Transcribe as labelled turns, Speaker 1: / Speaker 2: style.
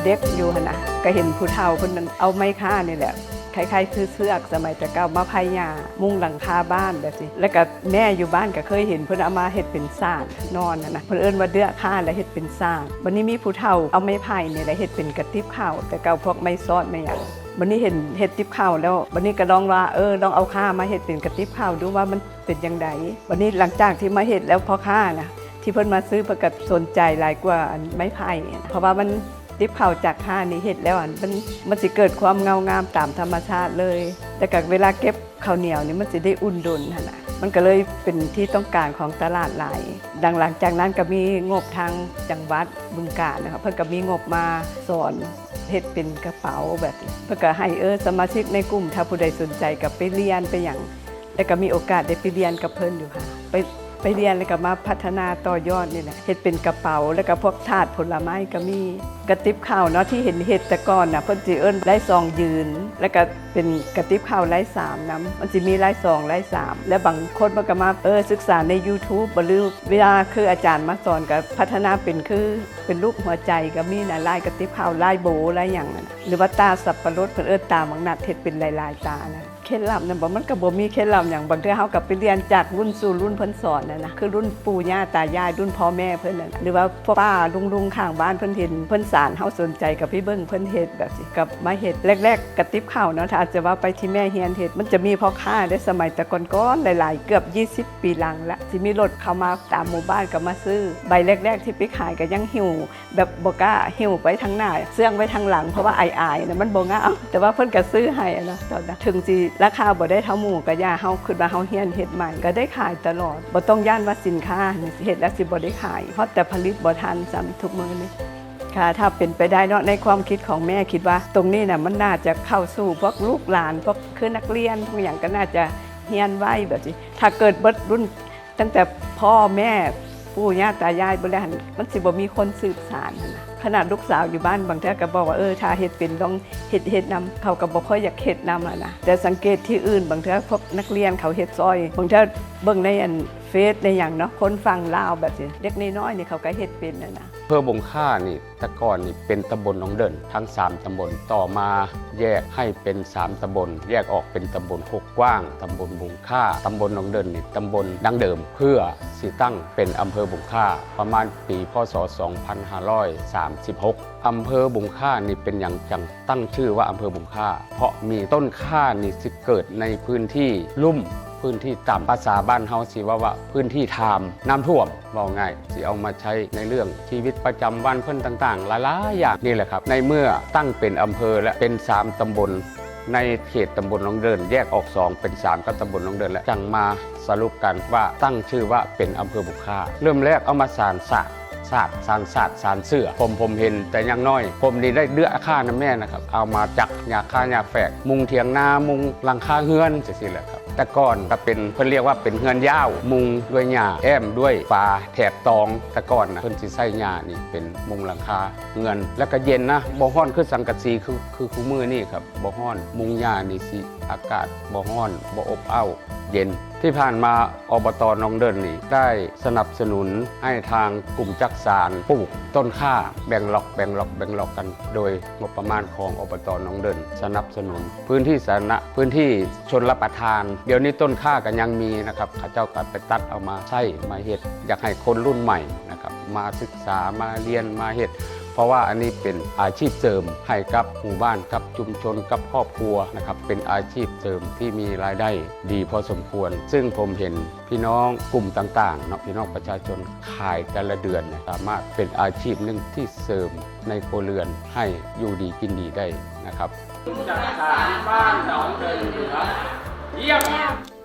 Speaker 1: เด็กอยู่นะก็เห็นผู้เฒ่าคนนั้นเอาไม้ค้านี่แหละคล้ายๆคือเสือกสมัยแต่เก่ามาพายหญ้ามุงหลังคาบ้านแบบนี้แล้วก็แม่อยู่บ้านก็เคยเห็นเพิ่นเอามาเฮ็ดเป็นซ่านนอนนะเพิ่นเอิ้นว่าเดือค้าแล้วเฮ็ดเป็นซ่านวันนี้มีผู้เฒ่าเอาไม้ไผ่นี่แหละเฮ็ดเป็นกระติบข้าวแต่เก่าพวกไม้ซอดไม่หยังวันนี้เห็นเฮ็ดติบข้าวแล้ววันนี้ก็ลองว่าลองเอาข้ามาเฮ็ดเป็นกระติบข้าวดูว่ามันเป็นจังไดวันนี้หลังจากที่มาเฮ็ดแล้วพอข้านะที่เพิ่นมาซื้อเพิ่นก็สนใจหลายกว่าไม้ไผ่เพราะว่ามันติบข้าวจากข้านี่เฮ็ดแล้วมันสิเกิดความเงางามตามธรรมชาติเลยแต่กับเวลาเก็บข้าวเหนียวนี่มันสิได้อุ่นดนหั่นน่ะมันก็เลยเป็นที่ต้องการของตลาดหลายดังหลังจากนั้นก็มีงบทางจังหวัดบึงกาฬนะครับเพิ่นก็มีงบมาสอนเฮ็ดเป็นกระเป๋าแบบเพื่อก็ให้สมาชิกในกลุ่มถ้าผู้ใดสนใจก็ไปเรียนไปอย่างแล้วก็มีโอกาสได้ไปเรียนกับเพิ่นอยู่ค่ะไปเรียนแล้วก็มาพัฒนาต่อยอดนี่แหละเฮ็ดเป็นกระเป๋าแล้วก็พวกถาดผลไม้ก็มีกระติบข้าวเนาะที่เห็นเฮ็ดแต่ก่อนน่ะเพิ่นสิเอิ้นไร้ซองยืนแล้วก็เป็นกระติบข้าวไร้3นำมันสิมีไร้2ไร้3แล้วบางคนมันก็มาศึกษาใน YouTube บ่ลืมเวลาคืออาจารย์มาสอนก็พัฒนาเป็นรูปหัวใจก็มีน่ะลายกระติบข้าวลายโบลายหยังหรือว่าตาสับปะรดเพิ่นตาบางนัดเฮ็ดเป็นลายๆตานะเคล็ดลับนั่นบ่มันก็บ่มีเคล็ดลับหยังบางเทื่อเฮาก็ไปเรียนจากรุ่นสู่รุ่นเพิ่นสอนนะคือรุ่นปู่ย่าตายายรุ่นพ่อแม่เพิ่นน่ะหรือว่าพวกป้าลุงข้างบ้านเพิ่นเห็นเพิ่นสานเฮาสนใจกับพี่เบิ่งเพิ่นเฮ็ดแบบสิกับมาเฮ็ดแรกๆกระติบข้าวเนาะถ้าอาจจะว่าไปที่แม่เฮียนเฮ็ดมันจะมีพ่อค้าได้สมัยแต่ก่อนๆหลายๆเกือบ20ปีหลังละสิมีรถเข้ามาตามหมู่บ้านก็มาซื้อใบแรกๆที่ไปขายก็ยังหิ้วแบบบ่กล้าหิ้วไปทางหน้าเสื่องไว้ทางหลังเพราะว่าอายๆน่ะมันบ่งามแต่ว่าเพิ่นก็ซื้อให้นะตอนนั้นถึงสิราคาบ่ได้เท่าหมู่ก็ย่าเฮาคิดว่าเฮาเฮียนเฮ็ดใหม่ก็ได้ขายตลอดบ่ต้องย่านว่าสินค้าเฮ็ดแล้วสิบ่ได้ขายเพราะแต่ผลิตบ่ทันซ้ำทุกมื้อนี้ค่ะถ้าเป็นไปได้เนาะในความคิดของแม่คิดว่าตรงนี้น่ะมันน่าจะเข้าสู่พวกลูกหลานพวกคือนักเรียนทุกอย่างก็น่าจะเฮียนไว้แบบนี้ถ้าเกิดเบิดรุ่นตั้งแต่พ่อแม่ปู่ย่าตายายบ่ได้หั่นมันสิบ่มีคนสืบสานนะขนาดลูกสาวอยู่บ้านบางเทื่อก็บอกว่าถ้าเฮ็ดเป็นต้องเฮ็ดนำเขาก็บ่ค่อยอยากเฮ็ดนำนะแต่สังเกตที่อื่นบางเทื่อพวกนักเรียนเขาเฮ็ดซอยบางเทื่อเบิ่งในเฟซในอย่างเนาะคนฟังลาวแบบนี้เล็กน้อยๆนี่เขาก็เฮ็ดเป็นนะ
Speaker 2: อำเภอบงค่านี่แต่ก่อนนี่เป็นตำบลหนองเดินทั้ง3ตำบลต่อมาแยกให้เป็น3ตำบลแยกออกเป็นตำบลโคกกว้างตำบลบงค่าตำบลหนองเดินนี่ตำบลดั้งเดิมเพื่อสิตั้งเป็นอำเภอบงค่าประมาณปีพศ 2536อำเภอบงค่านี่เป็นอย่างจังตั้งชื่อว่าอำเภอบงค่าเพราะมีต้นค่านี่สิเกิดในพื้นที่ลุ่มพื้นที่ต่ำภาษาบ้านเฮาสิว่าพื้นที่ทามน้ำท่วมบอกง่ายสิเอามาใช้ในเรื่องชีวิตประจำวันเพิ่นต่างๆหลายๆอย่างนี่แหละครับในเมื่อตั้งเป็นอำเภอและเป็น3ตำบลในเขตตำบลหนองเดินแยกออก2เป็น3ก็ตำบลหนองเดินและจังมาสรุปกันว่าตั้งชื่อว่าเป็นอำเภอบงค่าเริ่มแรกเอามาสานสารเสื้อผมเห็นแต่ยังน้อยผมนี่ได้เดือค่าน้ำแม่นะครับเอามาจักหญ้าค่าหญ้าแฝกมุงเถียงนามุงหลังคาเฮือนจังซี่แหละครับแต่ก่อนก็เป็นเพิ่นเรียกว่าเป็นเฮือนยาวมุงด้วยหญ้าแอมด้วยฝาแถบตองแต่ก่อนนะเพิ่นสิใช้หญ้านี่เป็นมุงหลังคาเฮือนแล้วก็เย็นนะบ่ฮ้อนคือสังกะสีคือคู่มือนี่ครับบ่ฮ้อนมุงหญ้านี่สิอากาศบ่ฮ้อนบ่อบอ้าวเย็นที่ผ่านมาอบต.หนองเดินนี่ได้สนับสนุนให้ทางกลุ่มจักสานปลูกต้นข่าแบ่งล็อกกันโดยงบประมาณของอบต.หนองเดินสนับสนุนพื้นที่สาธารณะพื้นที่ชนรับประทานเดี๋ยวนี้ต้นข่าก็ยังมีนะครับข้าเจ้าก็ไปตัดเอามาใช้มาเฮ็ดอยากให้คนรุ่นใหม่นะครับมาศึกษามาเรียนมาเฮ็ดเพราะว่าอันนี้เป็นอาชีพเสริมให้กับหมู่บ้านกับชุมชนกับครอบครัวนะครับเป็นอาชีพเสริมที่มีรายได้ดีพอสมควรซึ่งผมเห็นพี่น้องกลุ่มต่างๆเนาะพี่น้องประชาชนขายแต่ละเดือนสามารถเป็นอาชีพหนึ่งที่เสริมในครัวเรือนให้อยู่ดีกินดีได้นะครับจากสารบ้านหนองเดินเหนือเยี่ยม